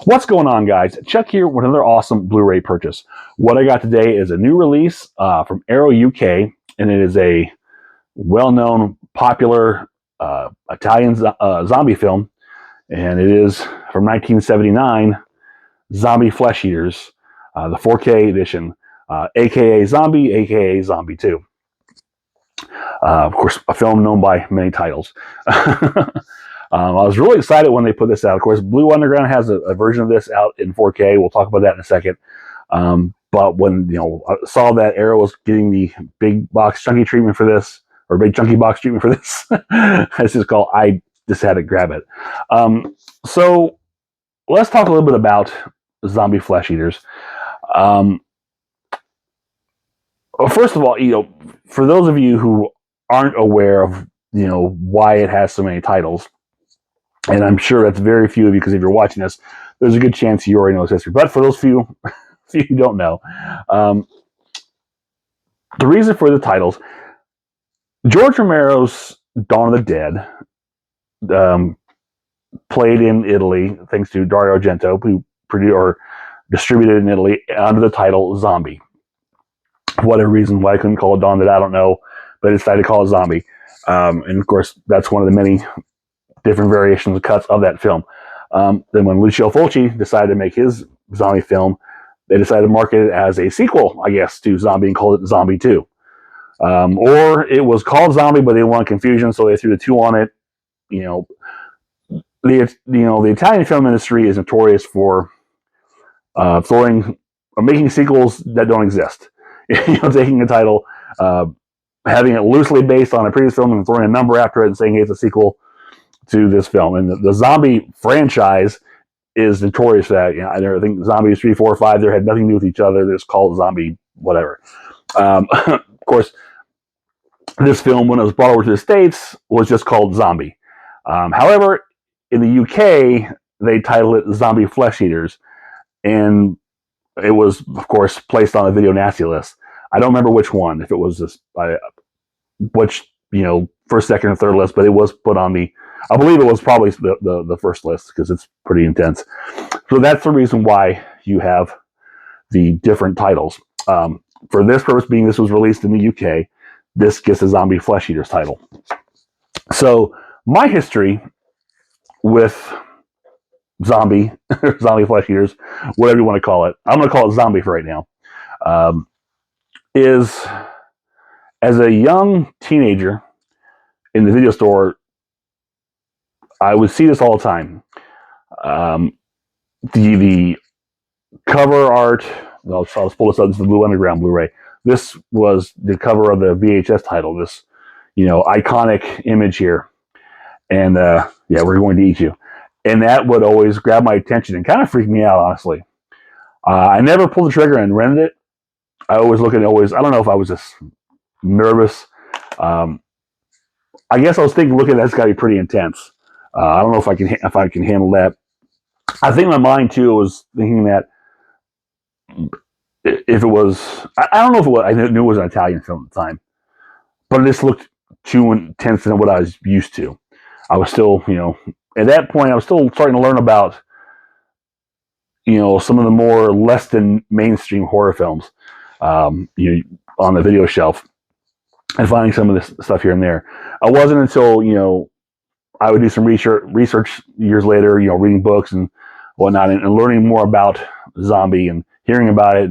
What's going on, guys? Chuck here with another awesome Blu-ray purchase. What I got today is a new release from Arrow UK, and it is a well-known, popular Italian zombie film, and it is from 1979, Zombie Flesh Eaters, the 4K edition, aka Zombie, aka Zombie 2. Of course, a film known by many titles. I was really excited when they put this out. Of course, Blue Underground has a version of this out in 4K. We'll talk about that in a second. But when I saw that Arrow was getting the big box chunky treatment for this, or big chunky box treatment for this, as it's called, I just had to grab it. So let's talk a little bit about Zombie Flesh Eaters. First of all, for those of you who aren't aware of why it has so many titles, and I'm sure that's very few of you, because if you're watching this, there's a good chance you already know its history. But for those few who don't know, the reason for the titles, George Romero's Dawn of the Dead, played in Italy, thanks to Dario Argento, who produced or distributed in Italy under the title Zombie. For whatever reason, why I couldn't call it Dawn of the Dead, I don't know, but I decided to call it Zombie. And of course, that's one of the many different variations of cuts of that film. Then when Lucio Fulci decided to make his zombie film, they decided to market it as a sequel, I guess, to Zombie and called it Zombie 2. Or it was called Zombie, but they didn't want confusion, so they threw the 2 on it. The Italian film industry is notorious for throwing or making sequels that don't exist. Taking a title, having it loosely based on a previous film and throwing a number after it and saying, hey, it's a sequel to this film. And the Zombie franchise is notorious for that. I think Zombies 3, 4, 5, they had nothing to do with each other. They're just called Zombie whatever. Of course, this film, when it was brought over to the States, was just called Zombie. However, in the UK, they titled it Zombie Flesh Eaters, and it was, of course, placed on a video nasty list. I don't remember which one, if it was this, which, first, second, or third list, but it was put on the, I believe it was probably the first list, because it's pretty intense. So that's the reason why you have the different titles. For this purpose, being this was released in the UK, this gets a Zombie Flesh Eaters title. So my history with Zombie, Zombie Flesh Eaters, whatever you want to call it, I'm going to call it Zombie for right now, is as a young teenager in the video store, I would see this all the time. The cover art, I'll pull this up, this is the Blue Underground Blu-ray. This was the cover of the VHS title, this, iconic image here. And, yeah, we're going to eat you. And that would always grab my attention and kind of freak me out, honestly. I never pulled the trigger and rented it. I always look at it, I don't know if I was just nervous. I guess I was thinking, look at that's got to be pretty intense. I don't know if I can handle that. I think in my mind too was thinking that if it was, I don't know if it was, I knew it was an Italian film at the time, but it just looked too intense than what I was used to. I was still, at that point, I was still starting to learn about, some of the more less than mainstream horror films, on the video shelf, and finding some of this stuff here and there. It wasn't until, I would do some research years later, reading books and whatnot, and learning more about Zombie and hearing about it.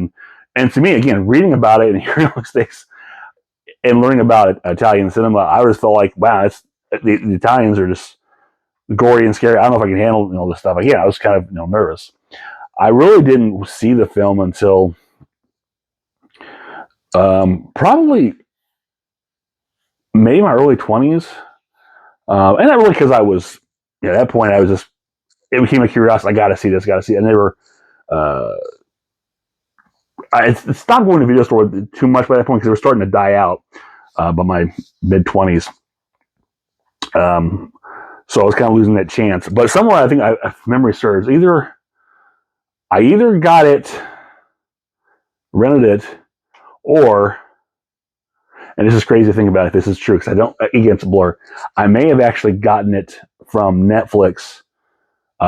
And to me, again, reading about it and hearing all these things and learning about Italian cinema, I always felt like, wow, the Italians are just gory and scary. I don't know if I can handle this stuff. Again, I was kind of nervous. I really didn't see the film until probably maybe my early 20s. And not really because I was, at that point, it became a curiosity. I got to see this, I never, I stopped going to the video store too much by that point because they were starting to die out by my mid-20s. So I was kind of losing that chance. But somewhere, I think, if memory serves, I either got it, rented it, or, and this is crazy to think about if this is true, because again, it's a blur. I may have actually gotten it from Netflix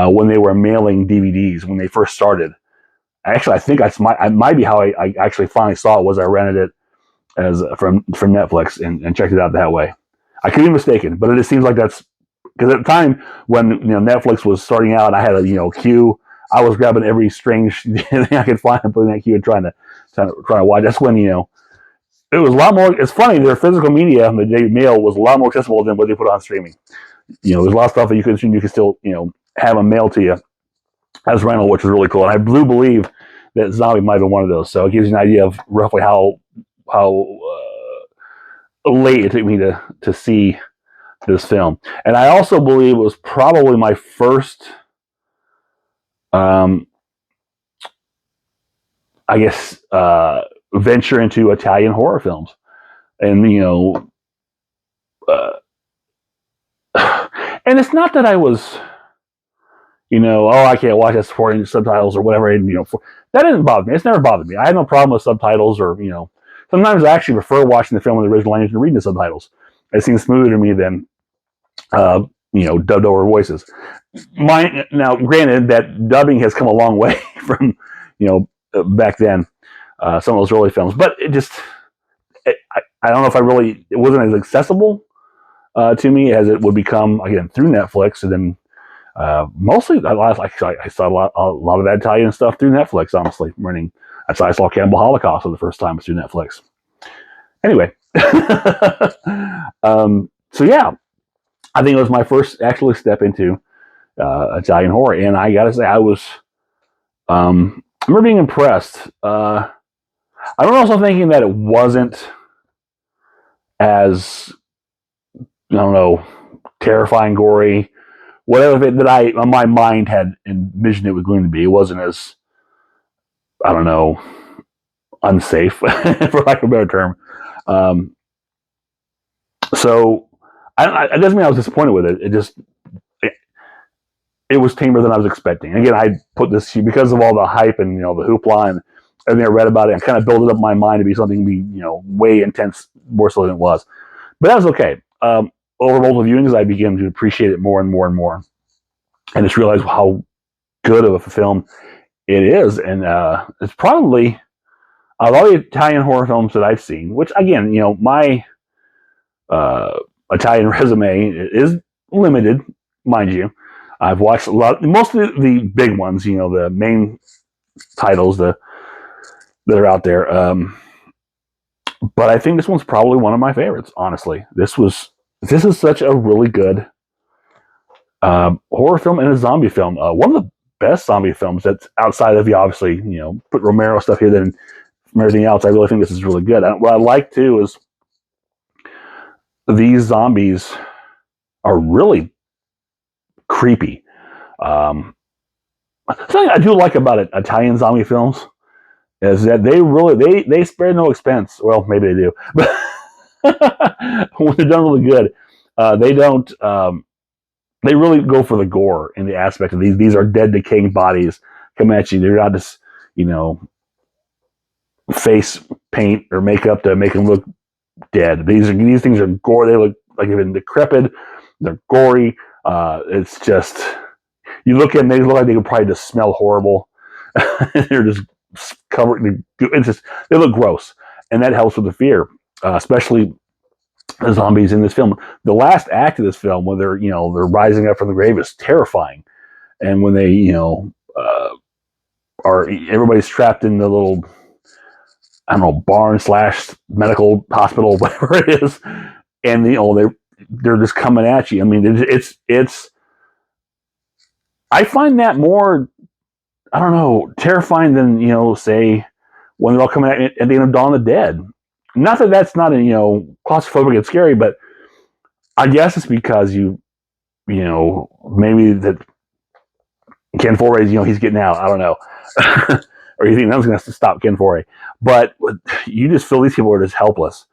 when they were mailing DVDs when they first started. Actually, I think that's I might be how I actually finally saw it. Was I rented it as from Netflix and checked it out that way. I could be mistaken, but it just seems like that's because at the time when Netflix was starting out, I had a queue. I was grabbing every strange thing I could find and putting that queue and trying to watch. That's when it was a lot more. It's funny, their physical media, the daily mail, was a lot more accessible than what they put on streaming. There's a lot of stuff that you could still have them mailed to you as rental, which was really cool. And I do believe that Zombie might have been one of those. So it gives you an idea of roughly how late it took me to see this film. And I also believe it was probably my first, I guess, venture into Italian horror films. And, and it's not that I was, I can't watch that supporting subtitles or whatever. That didn't bother me. It's never bothered me. I had no problem with subtitles or, sometimes I actually prefer watching the film in the original language and reading the subtitles. It seems smoother to me than, dubbed over voices. Now, granted, that dubbing has come a long way from, back then, some of those early films, but I don't know if it wasn't as accessible to me as it would become, again, through Netflix. And then mostly, I saw a lot of that Italian stuff through Netflix, honestly. That's why I saw Cannibal Holocaust for the first time through Netflix. Anyway. So yeah, I think it was my first actual step into Italian horror. And I gotta say, I remember being impressed. I remember also thinking that it wasn't as, I don't know, terrifying, gory, whatever that my mind had envisioned it was going to be. It wasn't as, I don't know, unsafe, for lack of a better term. So it doesn't mean I was disappointed with it. It was tamer than I was expecting. And again, I put this because of all the hype and the hoopla and everything I read about it. I kind of built it up in my mind to be something way intense, more so than it was. But that was okay. Over multiple viewings, I began to appreciate it more and more and more, and just realized how good of a film it is. And it's probably, of all the Italian horror films that I've seen, which again, my Italian resume is limited, mind you. I've watched most of the big ones, the main titles that are out there. But I think this one's probably one of my favorites, honestly. This is such a really good horror film and a zombie film. One of the best zombie films that's outside of obviously, put Romero stuff here, then from everything else. I really think this is really good. What I like too is these zombies are really creepy. Something I do like about Italian zombie films is that they spare no expense. Well, maybe they do, but when they're done really good, they don't. They really go for the gore in the aspect of these. These are dead, decaying bodies coming at you. They're not just face paint or makeup to make them look dead. These things are gore. They look like they've been decrepit. They're gory. It's just, you look at them, they look like they could probably just smell horrible. They're just covered. They look gross, and that helps with the fear, especially the zombies in this film. The last act of this film, when they're rising up from the grave, is terrifying. And when they everybody's trapped in the little, I don't know, barn / medical hospital, whatever it is, and they're just coming at you. I mean, it's I find that more, I don't know, terrifying than say when they're all coming at the end of Dawn of the Dead. Not that that's not claustrophobic and scary, but I guess it's because maybe that Ken Foray, he's getting out. I don't know. Or you think that was going to stop Ken Foray. But you just feel these people are just helpless.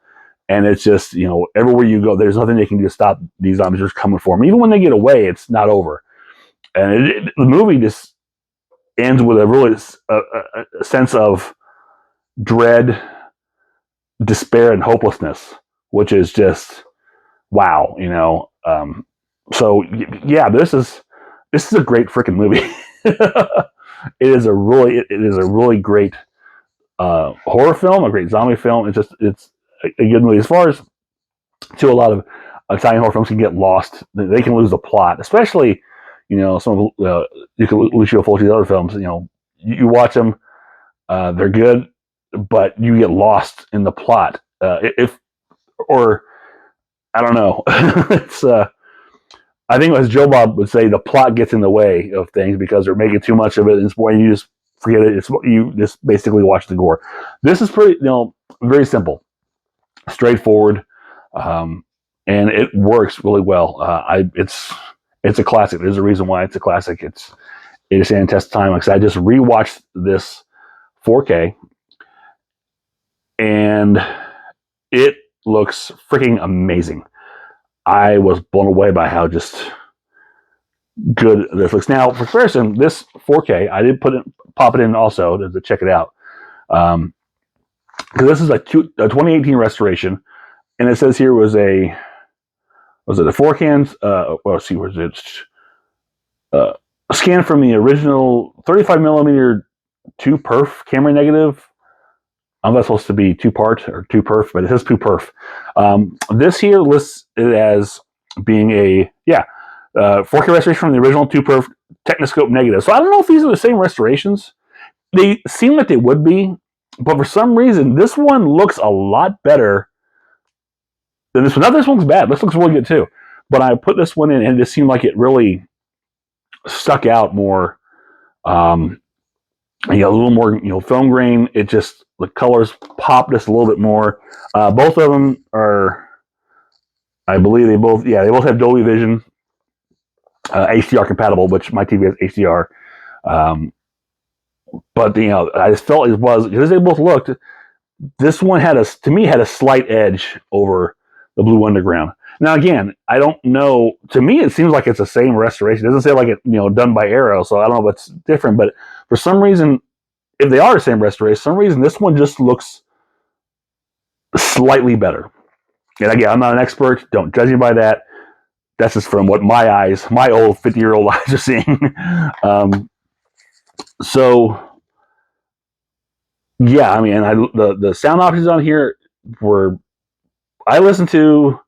And it's just, everywhere you go, there's nothing they can do to stop these zombies just coming for them. Even when they get away, it's not over. And the movie just ends with a really a sense of dread, despair, and hopelessness, which is just wow. So yeah, this is this is a great freaking movie. It is a really great horror film, a great zombie film. It's a good movie. As far as to a lot of Italian horror films can get lost, they can lose the plot, especially some of Lucio Fulci's other films. You watch them, they're good, but you get lost in the plot. If or I don't know, it's I think as Joe Bob would say, the plot gets in the way of things because they're making too much of it, and it's boring. You just forget it. You just basically watch the gore. This is pretty, very simple, straightforward, and it works really well. It's a classic. There's a reason why it's a classic. It is standing test of time. Like I said, I just rewatched this 4K, and it looks freaking amazing. I was blown away by how just good this looks. Now, for comparison, this 4K, I did pop it in also to check it out. Because this is a 2018 restoration, and it says here was it a 4K? Well, let's see, was it a scan from the original 35 millimeter 2 perf camera negative? I'm not supposed to be 2-part or 2 perf, but it says 2 perf. This here lists it as being a 4K restoration from the original 2 perf Technoscope negative. So I don't know if these are the same restorations. They seem like they would be, but for some reason this one looks a lot better than this one. Not this one's bad. This looks really good too. But I put this one in, and it just seemed like it really stuck out more. You got a little more, film grain. It just, the colors pop just a little bit more. Both of them are, I believe they both have Dolby Vision, HDR compatible, which my TV has HDR. But I just felt it was, because they both looked, this one had a slight edge over the Blue Underground. Now again, I don't know. To me, it seems like it's the same restoration. It doesn't say like it, done by Arrow, so I don't know if it's different. But for some reason, if they are the same restoration, some reason this one just looks slightly better. And again, I'm not an expert. Don't judge me by that. That's just from what my old 50-year-old eyes are seeing. So yeah, I mean, the sound options on here were, I listened to.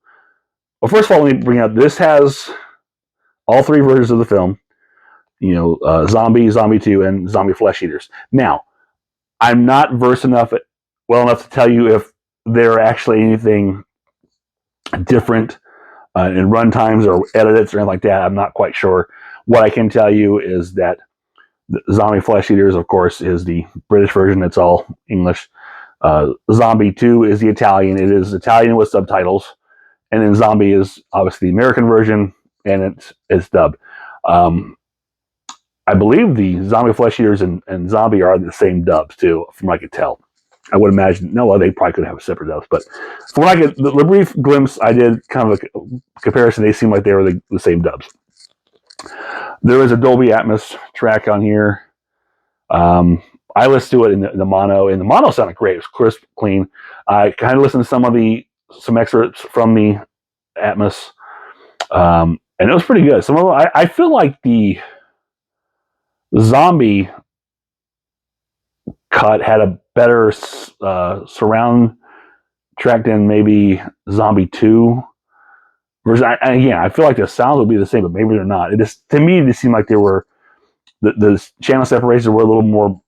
Well, first of all, let me bring up, this has all 3 versions of the film. Zombie, Zombie 2, and Zombie Flesh Eaters. Now, I'm not versed well enough to tell you if there are actually anything different in run times or edits or anything like that. I'm not quite sure. What I can tell you is that the Zombie Flesh Eaters, of course, is the British version. It's all English. Zombie 2 is the Italian. It is Italian with subtitles. And then Zombie is obviously the American version, and it's dubbed. I believe the Zombie Flesh Eaters and Zombie are the same dubs too, from what I could tell. I would imagine, they probably could have separate dubs, but from what I could, the brief glimpse I did, kind of a comparison, they seem like they were the same dubs. There is a Dolby Atmos track on here. I listened to it in the mono, and the mono sounded great. It was crisp, clean. I kind of listened to some excerpts from the Atmos, and it was pretty good. Some of them, I feel like the Zombie cut had a better surround track than maybe Zombie 2 version. I feel like the sounds would be the same, but maybe they're not. To me, it just seemed like they were, the channel separations were a little more,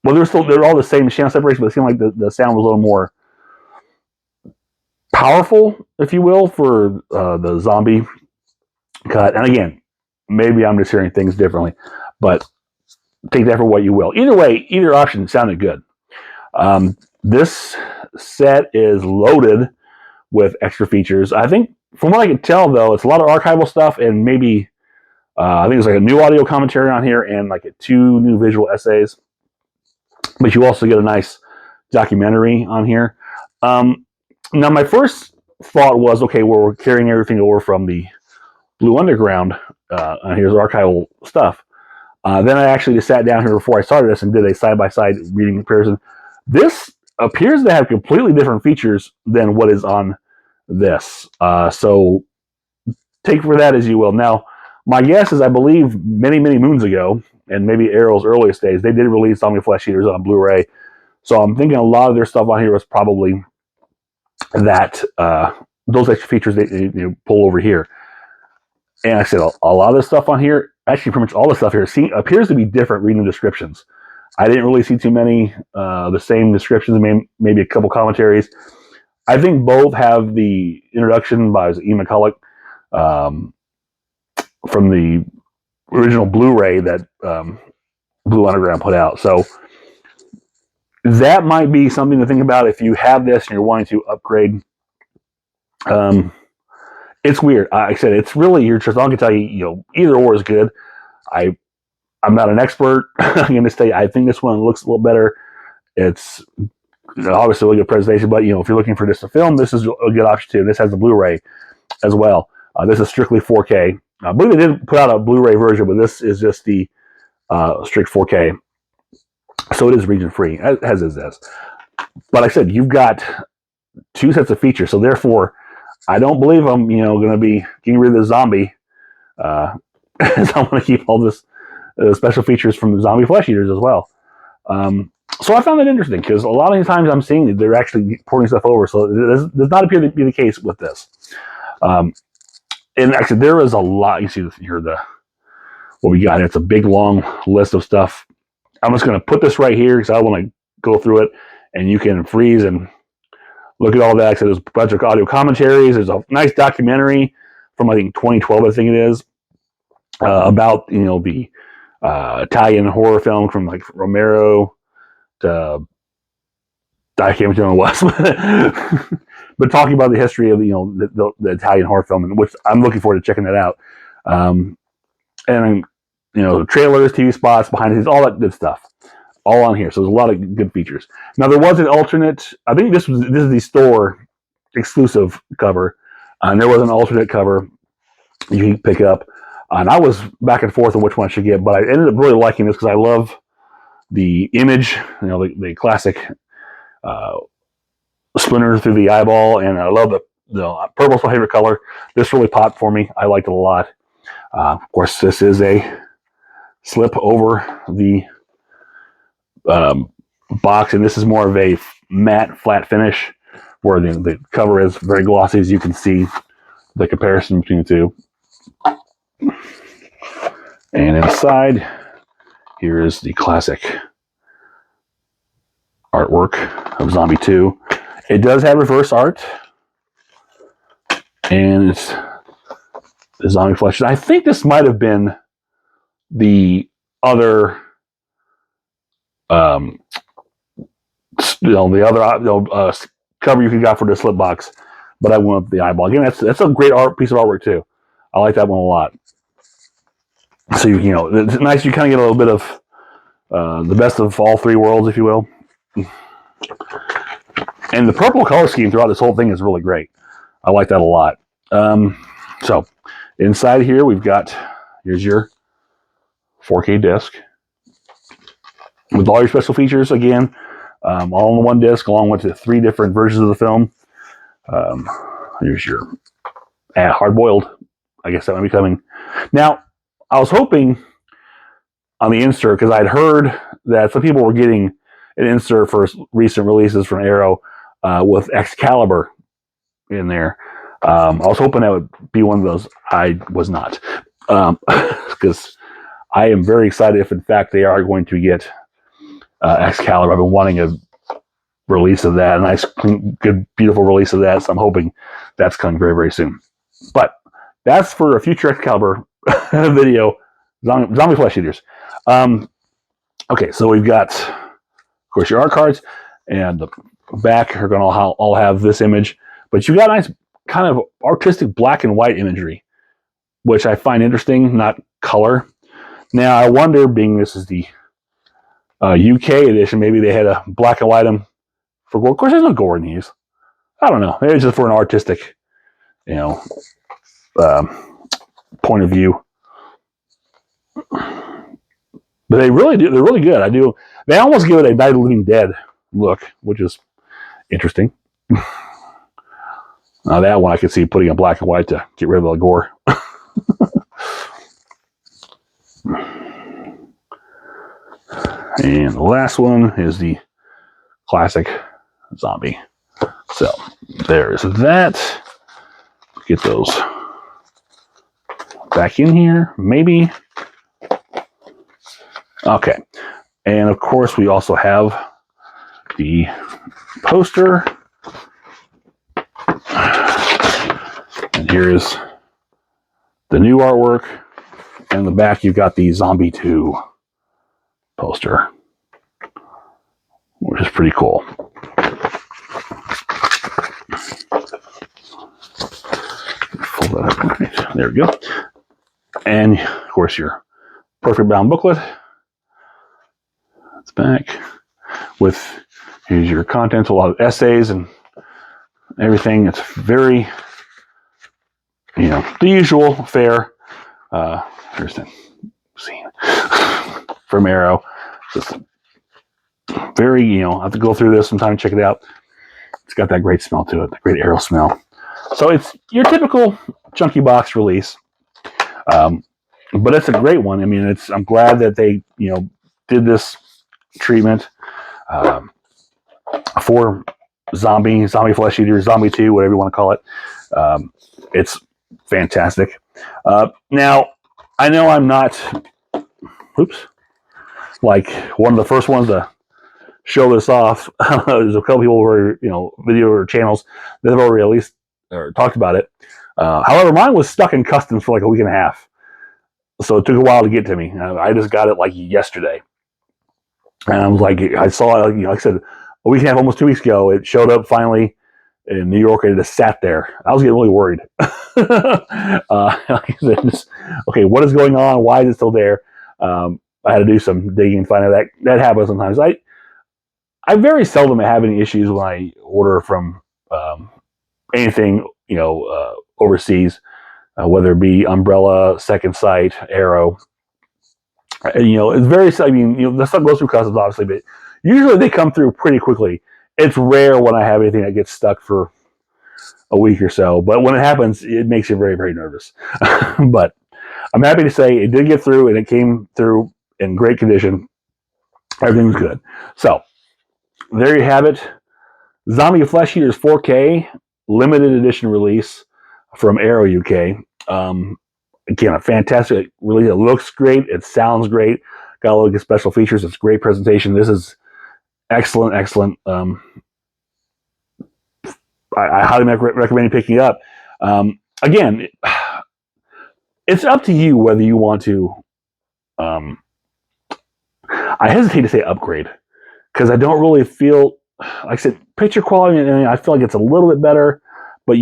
well, they're all the same channel separation, but it seemed like the sound was a little more powerful, if you will, for the Zombie cut. And again, maybe I'm just hearing things differently, but take that for what you will. Either way, either option sounded good. This set is loaded with extra features. I think, from what I can tell, though, it's a lot of archival stuff, and maybe I think there's like a new audio commentary on here and like 2 new visual essays. But you also get a nice documentary on here. Now, my first thought was, okay, well, we're carrying everything over from the Blue Underground. And here's archival stuff. Then I actually just sat down here before I started this and did a side-by-side reading comparison. This appears to have completely different features than what is on this. So take for that as you will. Now, My guess is I believe many, many moons ago, and maybe Arrow's earliest days, they did release Zombie Flesh Eaters on Blu-ray. So I'm thinking a lot of their stuff on here was probably that those extra features they pull over here. And I said a lot of the stuff on here, actually pretty much all the stuff here, appears to be different reading the descriptions. I didn't really see too many the same descriptions, maybe a couple commentaries. I think both have the introduction by E. McCulloch from the original Blu-ray that Blue Underground put out. So that might be something to think about if you have this and you're wanting to upgrade. It's weird. Like I said, it's really your choice. I can tell you, either or is good. I'm not an expert. I'm going to say I think this one looks a little better. It's obviously a really good presentation, but if you're looking for just a film, this is a good option too. This has the Blu-ray as well. This is strictly 4K. I believe they did put out a Blu-ray version, but this is just the strict 4K. So it is region free, as is this. But like I said, you've got 2 sets of features, so therefore, I don't believe I'm going to be getting rid of the zombie. I want to keep all this special features from the Zombie Flesh Eaters as well. So I found that interesting because a lot of the times I'm seeing that they're actually porting stuff over. So it does not appear to be the case with this. And actually, there is a lot. You see here what we got. It's a big long list of stuff. I'm just going to put this right here because I want to go through it, and you can freeze and look at all that. So there's a bunch of audio commentaries. There's a nice documentary from I think 2012, I think it is, about the Italian horror film from like Romero to I can't remember what it was, but talking about the history of the Italian horror film, which I'm looking forward to checking that out. And trailers, TV spots, behind the scenes, all that good stuff, all on here. So there's a lot of good features. Now there was an alternate. I think this is the store exclusive cover, and there was an alternate cover you can pick up. And I was back and forth on which one I should get, but I ended up really liking this because I love the image, the classic splinter through the eyeball, and I love the purple's my favorite color. This really popped for me. I liked it a lot. Of course, this is a slip over the box, and this is more of a matte, flat finish, where the cover is very glossy, as you can see the comparison between the two. And inside, here is the classic artwork of Zombie 2. It does have reverse art, and it's the Zombie Flesh. I think this might have been the other, cover you could got for the slip box, but I went with the eyeball. Again, that's a great piece of artwork too. I like that one a lot. So it's nice. You kind of get a little bit of the best of all 3 worlds, if you will. And the purple color scheme throughout this whole thing is really great. I like that a lot. So inside here, here's your 4K disc with all your special features, again, all in one disc, along with the 3 different versions of the film. Here's your hard-boiled. I guess that might be coming. Now, I was hoping on the insert, because I'd heard that some people were getting an insert for recent releases from Arrow with Excalibur in there. I was hoping that would be one of those. I was not, because I am very excited if in fact they are going to get Excalibur. I've been wanting a release of that, a nice, good, beautiful release of that. So I'm hoping that's coming very, very soon. But that's for a future Excalibur video. Zombie Flesh Eaters. Okay, so we've got, of course, your art cards, and the back are going to all have this image. But you've got nice kind of artistic black and white imagery, which I find interesting, not color. Now, I wonder, being this is the UK edition, maybe they had a black and white them for gore. Of course, there's no gore in these. I don't know. Maybe it's just for an artistic, point of view. But they really do. They're really good. They almost give it a Night of the Living Dead look, which is interesting. Now that one I could see putting in black and white to get rid of the gore. And the last one is the classic zombie. So there is that. Get those back in here, maybe. Okay. And of course, we also have the poster. And here's the new artwork. And in the back, you've got the Zombie 2 poster, which is pretty cool. Fold that up right. There we go. And of course, your perfect bound booklet. It's back with here's your contents, a lot of essays and everything. It's very, the usual fare. Here's the scene from Arrow. Just very, I have to go through this sometime, check it out. It's got that great smell to it, the great Arrow smell. So it's your typical chunky box release, but it's a great one. I mean, I'm glad that they, did this treatment for zombie flesh eater, Zombie 2, whatever you want to call it. It's fantastic. Now, I know I'm not, like one of the first ones to show this off. There's a couple people who are, video or channels that have already released or talked about it. However, mine was stuck in customs for like a week and a half. So it took a while to get to me. I just got it like yesterday. And I was like, I saw it, like I said, a week and a half, almost 2 weeks ago. It showed up finally in New York, and it just sat there. I was getting really worried. Like I said, okay, what is going on? Why is it still there? I had to do some digging and find out that happens sometimes. I very seldom have any issues when I order from anything, overseas, whether it be Umbrella, Second Sight, Arrow. It's very, the stuff goes through customs, obviously, but usually they come through pretty quickly. It's rare when I have anything that gets stuck for a week or so, but when it happens, it makes you very, very nervous. But I'm happy to say it did get through, and it came through in great condition. Everything was good. So there you have it. Zombie Flesh Eaters 4K limited edition release from Arrow UK. Again, a fantastic release. It looks great. It sounds great. Got a lot of special features. It's a great presentation. This is excellent. I highly recommend picking it up. Again, it's up to you whether you want to. I hesitate to say upgrade because I don't really feel, like I said, picture quality. And I feel like it's a little bit better, but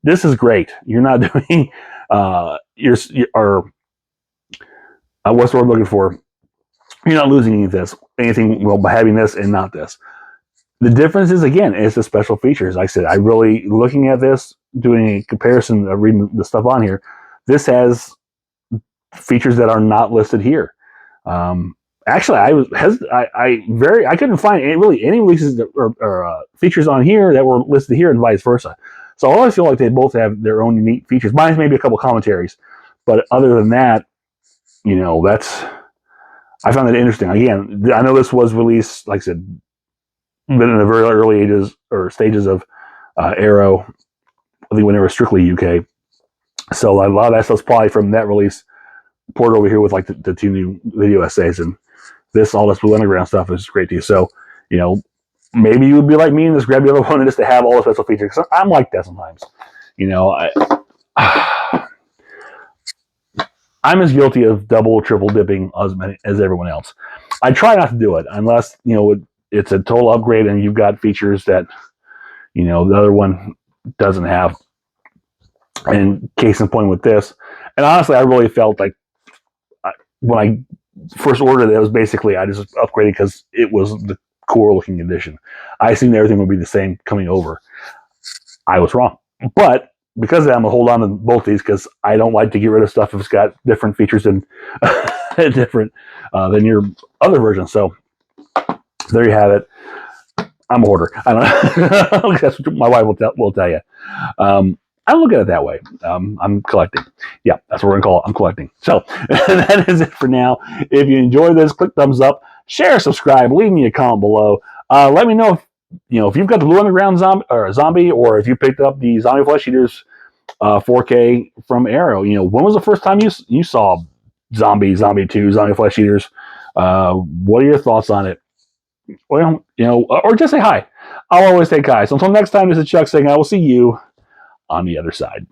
this is great. You're not doing. What's the word I'm looking for? You're not losing anything by having this and not this. The difference is, again, it's the special features. Like I said, I really, looking at this, doing a comparison of reading the stuff on here, this has features that are not listed here. Actually, I couldn't find any releases or features on here that were listed here and vice versa. So I always feel like they both have their own unique features. Mine's maybe a couple commentaries, but other than that, I found that interesting. Again, I know this was released, like I said, been in the very early stages of Arrow. I think when they were strictly UK. So a lot of that stuff's probably from that release poured over here with like the two new video essays, and all this Blue Underground stuff is great too. So, maybe you would be like me and just grab the other one just to have all the special features. I'm like that sometimes. I'm as guilty of double, triple dipping as everyone else. I try not to do it unless, it's a total upgrade and you've got features that, the other one doesn't have. And case in point with this. And honestly, I really felt like when I first ordered it, was basically, I just upgraded because it was the core looking edition. I assumed everything would be the same coming over. I was wrong. But because of that, I'm going to hold on to both these because I don't like to get rid of stuff if it's got different features than than your other version. So there you have it. I'm a hoarder. I don't know. That's what my wife will tell you. I don't look at it that way. I'm collecting. Yeah, that's what we're gonna call it. I'm collecting. So that is it for now. If you enjoy this, click thumbs up, share, subscribe, leave me a comment below. Let me know if you've got the Blue Underground zombie, or if you picked up the Zombie Flesh Eaters 4K from Arrow. When was the first time you saw Zombie 2, Zombie Flesh Eaters? What are your thoughts on it? Well, or just say hi. I'll always take hi. So until next time, this is Chuck saying I will see you on the other side.